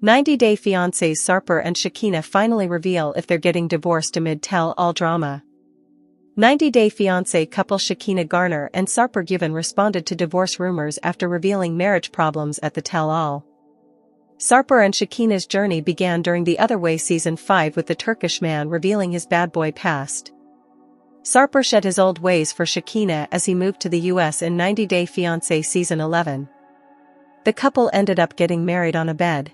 90-Day Fiancés Sarper and Shekinah finally reveal if they're getting divorced amid tell-all drama. 90-Day Fiancé couple Shekinah Garner and Sarper Guven responded to divorce rumors after revealing marriage problems at the tell-all. Sarper and Shekinah's journey began during The Other Way Season 5 with the Turkish man revealing his bad boy past. Sarper shed his old ways for Shekinah as he moved to the US in 90-Day Fiancé Season 11. The couple ended up getting married on a bed.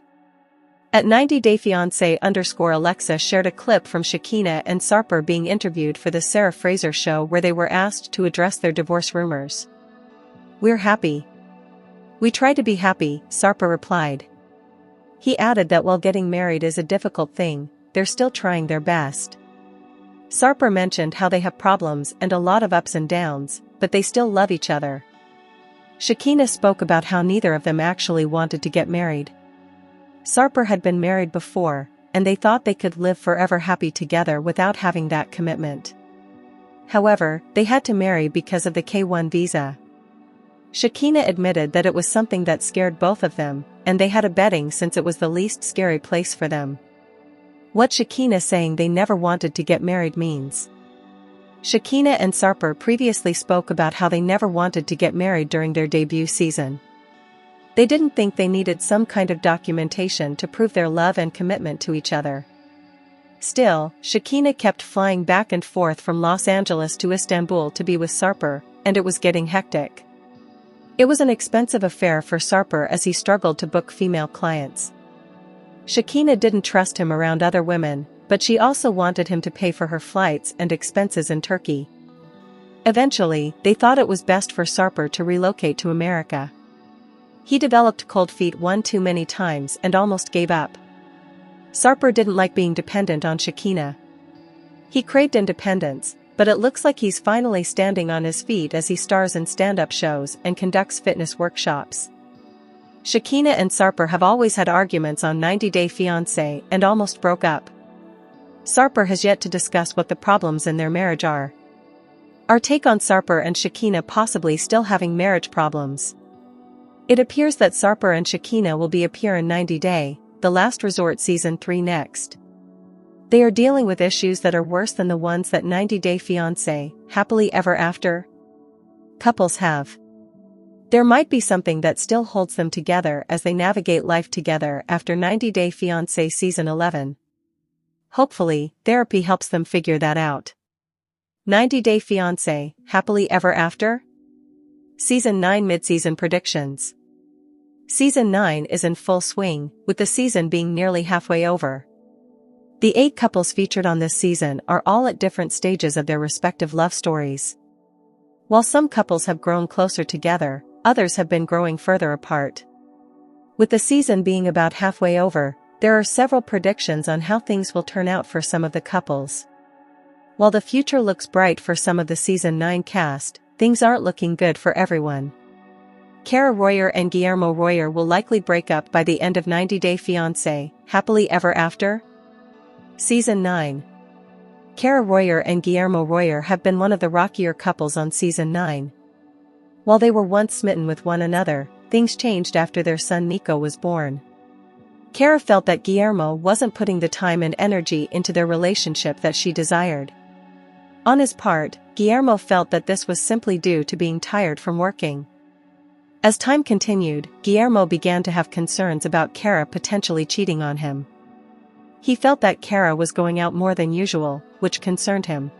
At 90-Day Fiancé_Alexa shared a clip from Shekinah and Sarper being interviewed for the Sarah Fraser show where they were asked to address their divorce rumors. "We're happy. We try to be happy," Sarper replied. He added that while getting married is a difficult thing, they're still trying their best. Sarper mentioned how they have problems and a lot of ups and downs, but they still love each other. Shekinah spoke about how neither of them actually wanted to get married. Sarper had been married before, and they thought they could live forever happy together without having that commitment. However, they had to marry because of the K-1 visa. Shekinah admitted that it was something that scared both of them, and they had a betting since it was the least scary place for them. What Shekinah saying they never wanted to get married means. Shekinah and Sarper previously spoke about how they never wanted to get married during their debut season. They didn't think they needed some kind of documentation to prove their love and commitment to each other. Still, Shekinah kept flying back and forth from Los Angeles to Istanbul to be with Sarper, and it was getting hectic. It was an expensive affair for Sarper as he struggled to book female clients. Shekinah didn't trust him around other women, but she also wanted him to pay for her flights and expenses in Turkey. Eventually, they thought it was best for Sarper to relocate to America. He developed cold feet one too many times and almost gave up. Sarper didn't like being dependent on Shekinah. He craved independence, but it looks like he's finally standing on his feet as he stars in stand-up shows and conducts fitness workshops. Shekinah and Sarper have always had arguments on 90-Day Fiancé and almost broke up. Sarper has yet to discuss what the problems in their marriage are. Our take on Sarper and Shekinah possibly still having marriage problems. It appears that Sarper and Shekinah will appear in 90-Day, The Last Resort Season 3 next. They are dealing with issues that are worse than the ones that 90-Day Fiancé, Happily Ever After couples have. There might be something that still holds them together as they navigate life together after 90-Day Fiancé Season 11. Hopefully, therapy helps them figure that out. 90-Day Fiancé, Happily Ever After? Season 9 Mid-Season Predictions. Season 9 is in full swing, with the season being nearly halfway over. The 8 couples featured on this season are all at different stages of their respective love stories. While some couples have grown closer together, others have been growing further apart. With the season being about halfway over, there are several predictions on how things will turn out for some of the couples. While the future looks bright for some of the Season 9 cast, things aren't looking good for everyone. Cara Royer and Guillermo Royer will likely break up by the end of 90-Day Fiancé, Happily Ever After? Season 9. Cara Royer and Guillermo Royer have been one of the rockier couples on Season 9. While they were once smitten with one another, things changed after their son Nico was born. Cara felt that Guillermo wasn't putting the time and energy into their relationship that she desired. On his part, Guillermo felt that this was simply due to being tired from working. As time continued, Guillermo began to have concerns about Cara potentially cheating on him. He felt that Cara was going out more than usual, which concerned him.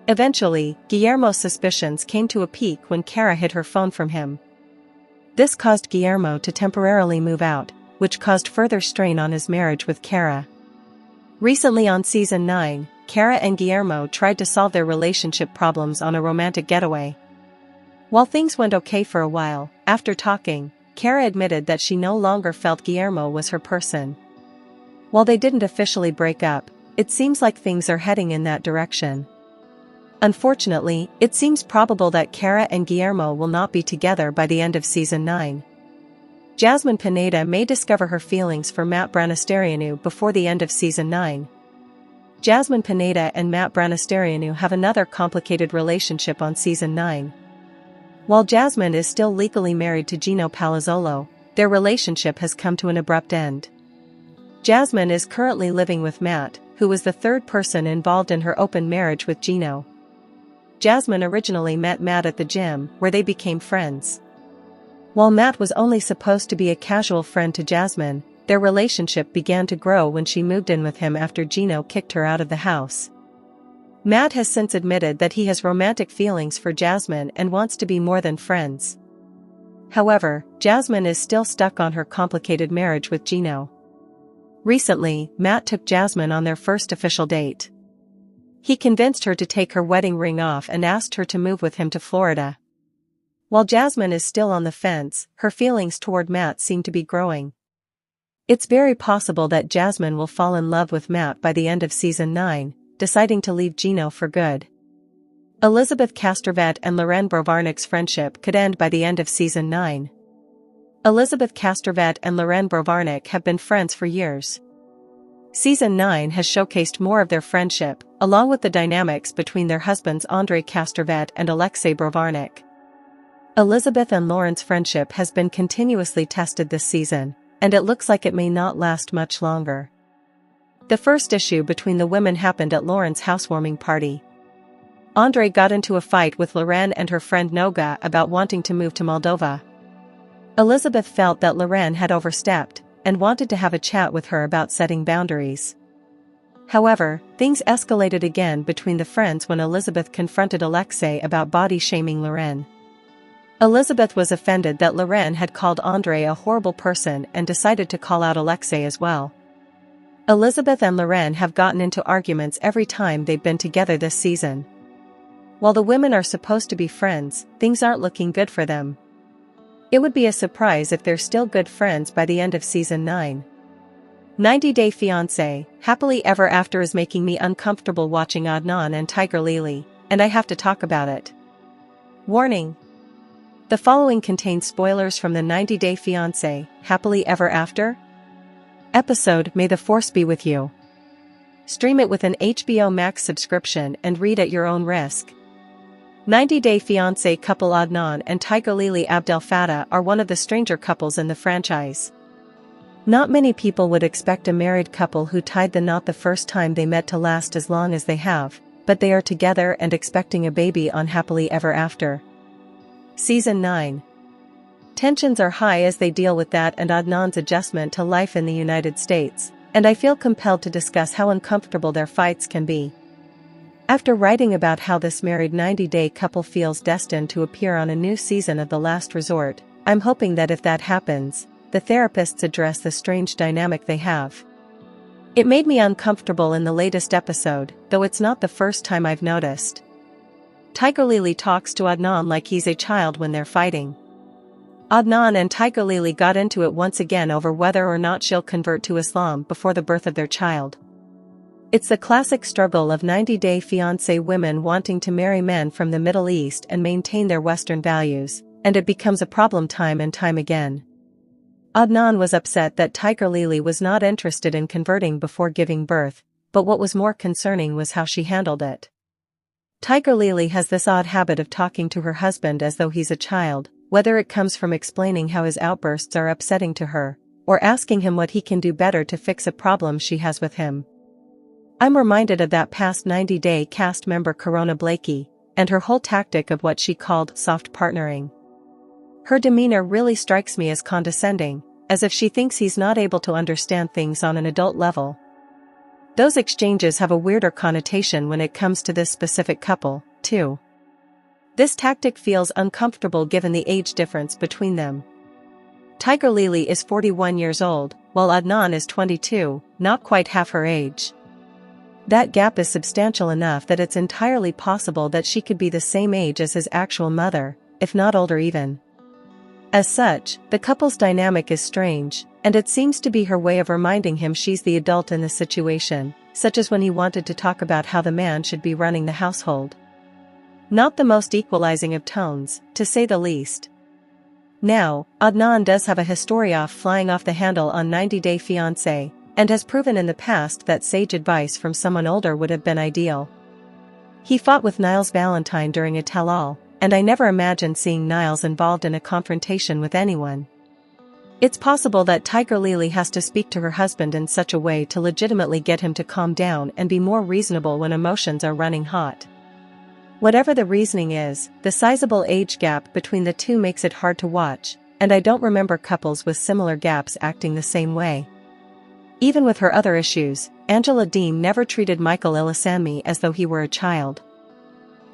Eventually, Guillermo's suspicions came to a peak when Cara hid her phone from him. This caused Guillermo to temporarily move out, which caused further strain on his marriage with Cara. Recently on Season 9, Cara and Guillermo tried to solve their relationship problems on a romantic getaway. While things went okay for a while, after talking, Cara admitted that she no longer felt Guillermo was her person. While they didn't officially break up, it seems like things are heading in that direction. Unfortunately, it seems probable that Cara and Guillermo will not be together by the end of Season 9. Jasmine Pineda may discover her feelings for Matt Branasterianu before the end of Season 9. Jasmine Pineda and Matt Branasterianu have another complicated relationship on Season 9. While Jasmine is still legally married to Gino Palazzolo, their relationship has come to an abrupt end. Jasmine is currently living with Matt, who was the third person involved in her open marriage with Gino. Jasmine originally met Matt at the gym, where they became friends. While Matt was only supposed to be a casual friend to Jasmine, their relationship began to grow when she moved in with him after Gino kicked her out of the house. Matt has since admitted that he has romantic feelings for Jasmine and wants to be more than friends. However, Jasmine is still stuck on her complicated marriage with Gino. Recently, Matt took Jasmine on their first official date. He convinced her to take her wedding ring off and asked her to move with him to Florida. While Jasmine is still on the fence, her feelings toward Matt seem to be growing. It's very possible that Jasmine will fall in love with Matt by the end of season 9, deciding to leave Gino for good. Elizabeth Castrovet and Loren Brovarnik's friendship could end by the end of season 9. Elizabeth Castrovet and Loren Brovarnik have been friends for years. Season 9 has showcased more of their friendship, along with the dynamics between their husbands Andrei Castrovet and Alexei Brovarnik. Elizabeth and Loren's friendship has been continuously tested this season, and it looks like it may not last much longer. The first issue between the women happened at Loren's housewarming party. Andrei got into a fight with Loren and her friend Noga about wanting to move to Moldova. Elizabeth felt that Loren had overstepped, and wanted to have a chat with her about setting boundaries. However, things escalated again between the friends when Elizabeth confronted Alexei about body-shaming Loren. Elizabeth was offended that Loren had called Andrei a horrible person and decided to call out Alexei as well. Elizabeth and Loren have gotten into arguments every time they've been together this season. While the women are supposed to be friends, things aren't looking good for them. It would be a surprise if they're still good friends by the end of season 9. 90 Day Fiance, Happily Ever After is making me uncomfortable watching Adnan and Tiger Lily, and I have to talk about it. Warning! The following contains spoilers from the 90 Day Fiance, Happily Ever After episode. May the Force be with you. Stream it with an HBO Max subscription and read at your own risk. 90 Day Fiancé couple Adnan and Tiger Lily Abdel Fattah are one of the stranger couples in the franchise. Not many people would expect a married couple who tied the knot the first time they met to last as long as they have, but they are together and expecting a baby on Happily Ever After. Season 9. Tensions are high as they deal with that and Adnan's adjustment to life in the United States, and I feel compelled to discuss how uncomfortable their fights can be. After writing about how this married 90-day couple feels destined to appear on a new season of The Last Resort, I'm hoping that if that happens, the therapists address the strange dynamic they have. It made me uncomfortable in the latest episode, though it's not the first time I've noticed. Tiger Lily talks to Adnan like he's a child when they're fighting. Adnan and Tiger Lily got into it once again over whether or not she'll convert to Islam before the birth of their child. It's the classic struggle of 90-day fiancé women wanting to marry men from the Middle East and maintain their Western values, and it becomes a problem time and time again. Adnan was upset that Tiger Lily was not interested in converting before giving birth, but what was more concerning was how she handled it. Tiger Lily has this odd habit of talking to her husband as though he's a child, whether it comes from explaining how his outbursts are upsetting to her, or asking him what he can do better to fix a problem she has with him. I'm reminded of that past 90-day cast member Corona Blakey, and her whole tactic of what she called soft partnering. Her demeanor really strikes me as condescending, as if she thinks he's not able to understand things on an adult level. Those exchanges have a weirder connotation when it comes to this specific couple, too. This tactic feels uncomfortable given the age difference between them. Tiger Lily is 41 years old, while Adnan is 22, not quite half her age. That gap is substantial enough that it's entirely possible that she could be the same age as his actual mother, if not older even. As such, the couple's dynamic is strange, and it seems to be her way of reminding him she's the adult in the situation, such as when he wanted to talk about how the man should be running the household. Not the most equalizing of tones, to say the least. Now, Adnan does have a history of flying off the handle on 90 Day Fiancé, and has proven in the past that sage advice from someone older would have been ideal. He fought with Niles Valentine during a tell-all, and I never imagined seeing Niles involved in a confrontation with anyone. It's possible that Tiger Lily has to speak to her husband in such a way to legitimately get him to calm down and be more reasonable when emotions are running hot. Whatever the reasoning is, the sizable age gap between the two makes it hard to watch, and I don't remember couples with similar gaps acting the same way. Even with her other issues, Angela Dean never treated Michael Ilesanmi as though he were a child.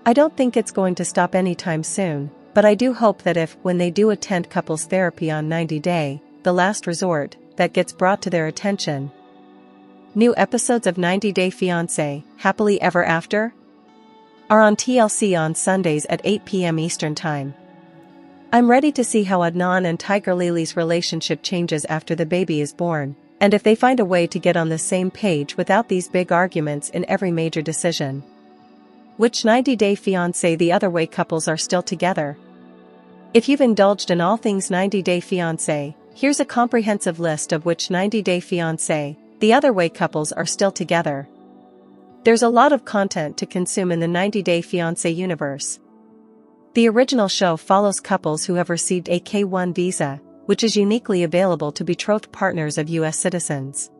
I don't think it's going to stop anytime soon, but I do hope that if, when they do attend couples therapy on 90 Day, the last resort, that gets brought to their attention. New episodes of 90 Day Fiance, Happily Ever After? Are on TLC on Sundays at 8 p.m. Eastern Time. I'm ready to see how Adnan and Tiger Lily's relationship changes after the baby is born, and if they find a way to get on the same page without these big arguments in every major decision. Which 90 Day Fiancé The Other Way couples are still together? If you've indulged in all things 90 Day Fiancé, here's a comprehensive list of which 90 Day Fiancé The Other Way couples are still together. There's a lot of content to consume in the 90 Day Fiancé universe. The original show follows couples who have received a K-1 visa, which is uniquely available to betrothed partners of U.S. citizens.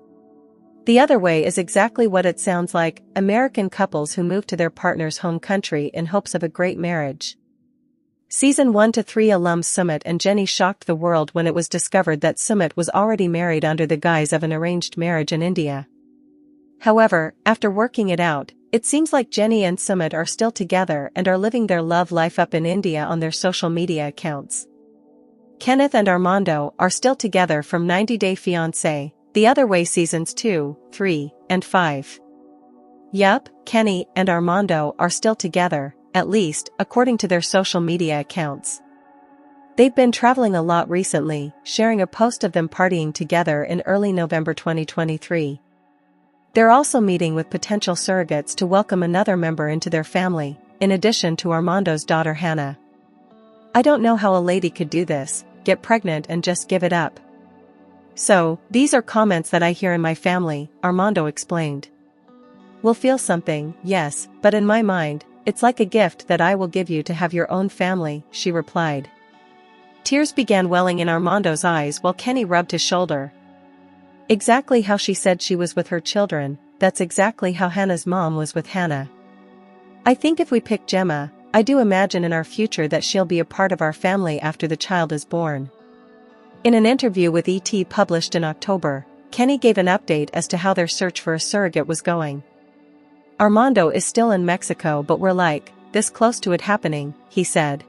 The Other Way is exactly what it sounds like, American couples who move to their partner's home country in hopes of a great marriage. Season 1-3 alums Sumit and Jenny shocked the world when it was discovered that Sumit was already married under the guise of an arranged marriage in India. However, after working it out, it seems like Jenny and Sumit are still together and are living their love life up in India on their social media accounts. Kenneth and Armando are still together from 90 Day Fiancé, The Other Way Seasons 2, 3, and 5. Yup, Kenny and Armando are still together, at least, according to their social media accounts. They've been traveling a lot recently, sharing a post of them partying together in early November 2023. They're also meeting with potential surrogates to welcome another member into their family, in addition to Armando's daughter Hannah. I don't know how a lady could do this, get pregnant and just give it up. So, these are comments that I hear in my family, Armando explained. We'll feel something, yes, but in my mind, it's like a gift that I will give you to have your own family, she replied. Tears began welling in Armando's eyes while Kenny rubbed his shoulder. Exactly how she said she was with her children, that's exactly how Hannah's mom was with Hannah. I think if we pick Gemma, I do imagine in our future that she'll be a part of our family after the child is born. In an interview with ET published in October, Kenny gave an update as to how their search for a surrogate was going. Armando is still in Mexico, but we're like, this close to it happening, he said.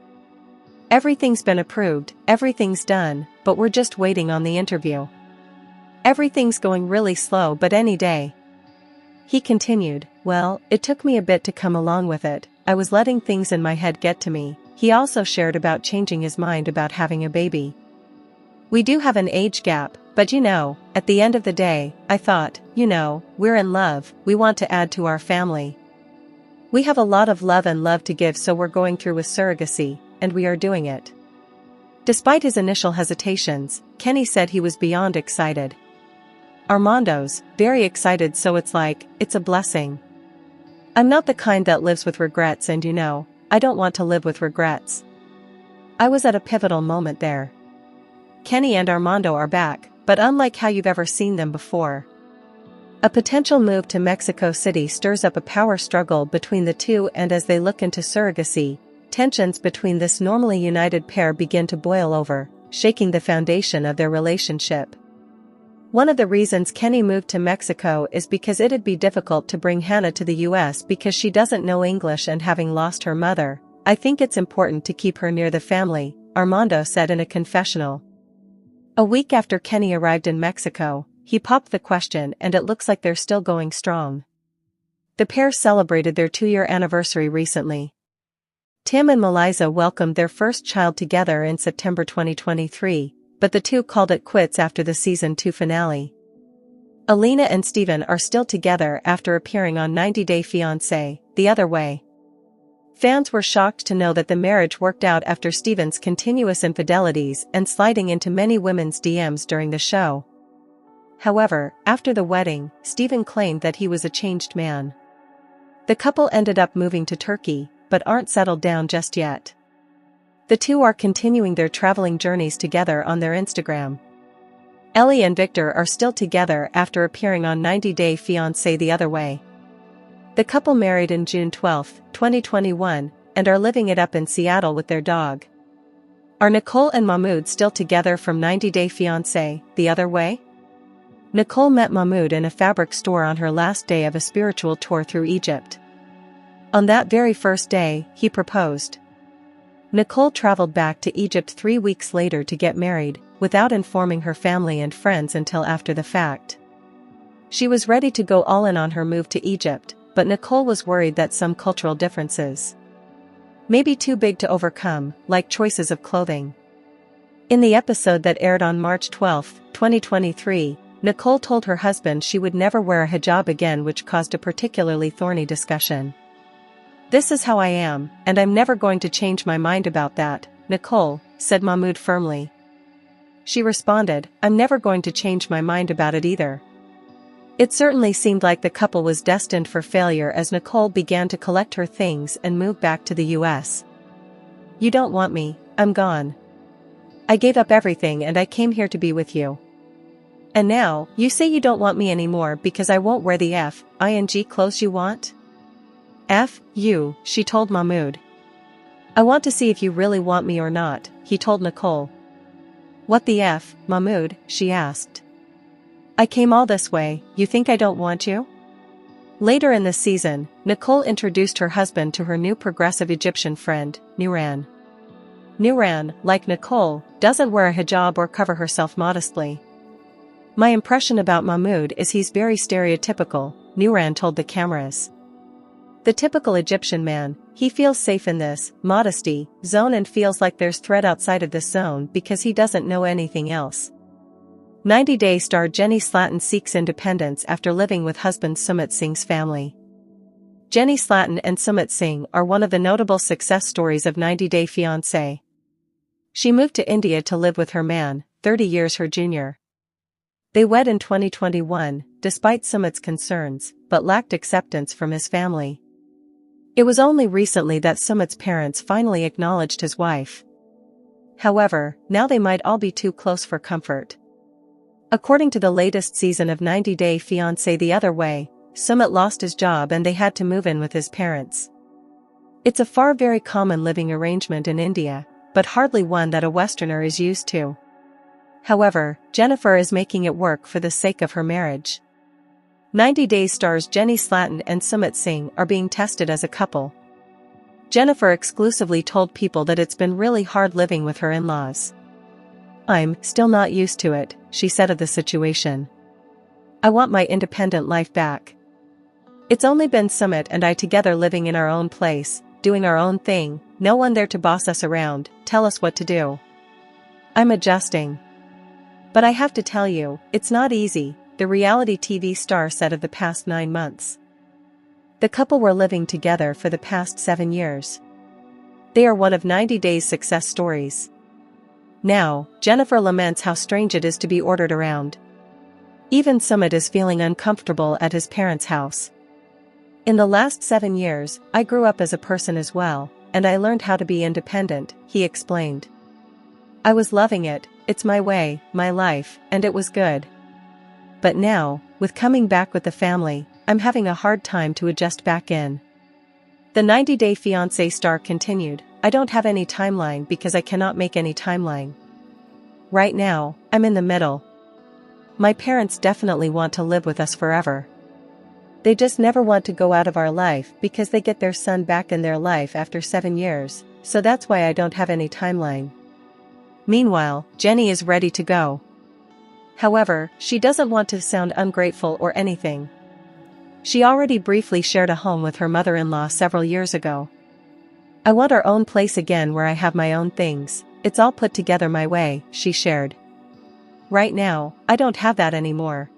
Everything's been approved, everything's done, but we're just waiting on the interview. Everything's going really slow, but any day. He continued, well, it took me a bit to come along with it, I was letting things in my head get to me. He also shared about changing his mind about having a baby. We do have an age gap, but at the end of the day, I thought, we're in love, we want to add to our family. We have a lot of love to give, so we're going through with surrogacy, and we are doing it. Despite his initial hesitations, Kenny said he was beyond excited. Armando's very excited, so it's like, it's a blessing. I'm not the kind that lives with regrets, and I don't want to live with regrets. I was at a pivotal moment there. Kenny and Armando are back, but unlike how you've ever seen them before. A potential move to Mexico City stirs up a power struggle between the two, and as they look into surrogacy, tensions between this normally united pair begin to boil over, shaking the foundation of their relationship. One of the reasons Kenny moved to Mexico is because it'd be difficult to bring Hannah to the US because she doesn't know English, and having lost her mother, I think it's important to keep her near the family, Armando said in a confessional. A week after Kenny arrived in Mexico, he popped the question, and it looks like they're still going strong. The pair celebrated their 2-year anniversary recently. Tim and Melissa welcomed their first child together in September 2023. But the two called it quits after the season 2 finale. Alina and Steven are still together after appearing on 90 Day Fiancé, The Other Way. Fans were shocked to know that the marriage worked out after Steven's continuous infidelities and sliding into many women's DMs during the show. However, after the wedding, Steven claimed that he was a changed man. The couple ended up moving to Turkey, but aren't settled down just yet. The two are continuing their traveling journeys together on their Instagram. Ellie and Victor are still together after appearing on 90 Day Fiance the Other Way. The couple married in June 12, 2021, and are living it up in Seattle with their dog. Are Nicole and Mahmoud still together from 90 Day Fiance the Other Way? Nicole met Mahmoud in a fabric store on her last day of a spiritual tour through Egypt. On that very first day, he proposed. Nicole traveled back to Egypt 3 weeks later to get married, without informing her family and friends until after the fact. She was ready to go all in on her move to Egypt, but Nicole was worried that some cultural differences may be too big to overcome, like choices of clothing. In the episode that aired on March 12, 2023, Nicole told her husband she would never wear a hijab again, which caused a particularly thorny discussion. "This is how I am, and I'm never going to change my mind about that, Nicole," said Mahmoud firmly. She responded, "I'm never going to change my mind about it either." It certainly seemed like the couple was destined for failure as Nicole began to collect her things and move back to the US. "You don't want me, I'm gone. I gave up everything and I came here to be with you. And now, you say you don't want me anymore because I won't wear the F.I.N.G. clothes you want?" "F you," she told Mahmoud. "I want to see if you really want me or not," he told Nicole. "What the F, Mahmoud?" she asked. "I came all this way, you think I don't want you?" Later in the season, Nicole introduced her husband to her new progressive Egyptian friend, Nuran. Nuran, like Nicole, doesn't wear a hijab or cover herself modestly. "My impression about Mahmoud is he's very stereotypical," Nuran told the cameras. "The typical Egyptian man, he feels safe in this modesty zone and feels like there's threat outside of this zone because he doesn't know anything else." 90 Day star Jenny Slatin seeks independence after living with husband Sumit Singh's family. Jenny Slatin and Sumit Singh are one of the notable success stories of 90 Day Fiancé. She moved to India to live with her man, 30 years her junior. They wed in 2021, despite Sumit's concerns, but lacked acceptance from his family. It was only recently that Sumit's parents finally acknowledged his wife. However, now they might all be too close for comfort. According to the latest season of 90 Day Fiancé the Other Way, Sumit lost his job and they had to move in with his parents. It's a very common living arrangement in India, but hardly one that a Westerner is used to. However, Jennifer is making it work for the sake of her marriage. 90 Day stars Jenny Slatin and Sumit Singh are being tested as a couple. Jennifer exclusively told People that it's been really hard living with her in-laws. "I'm still not used to it," she said of the situation. "I want my independent life back. It's only been Sumit and I together living in our own place, doing our own thing, no one there to boss us around, tell us what to do. I'm adjusting. But I have to tell you, it's not easy," the reality TV star said of the past 9 months. The couple were living together for the past 7 years. They are one of 90 Day's success stories. Now, Jennifer laments how strange it is to be ordered around. Even Sumit is feeling uncomfortable at his parents' house. "In the last 7 years, I grew up as a person as well, and I learned how to be independent," he explained. "I was loving it, it's my way, my life, and it was good. But now, with coming back with the family, I'm having a hard time to adjust back in." The 90 Day Fiancé star continued, "I don't have any timeline because I cannot make any timeline. Right now, I'm in the middle. My parents definitely want to live with us forever. They just never want to go out of our life because they get their son back in their life after 7 years, so that's why I don't have any timeline." Meanwhile, Jenny is ready to go. However, she doesn't want to sound ungrateful or anything. She already briefly shared a home with her mother-in-law several years ago. "I want our own place again where I have my own things, it's all put together my way," she shared. "Right now, I don't have that anymore.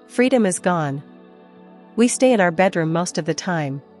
Freedom is gone. We stay in our bedroom most of the time.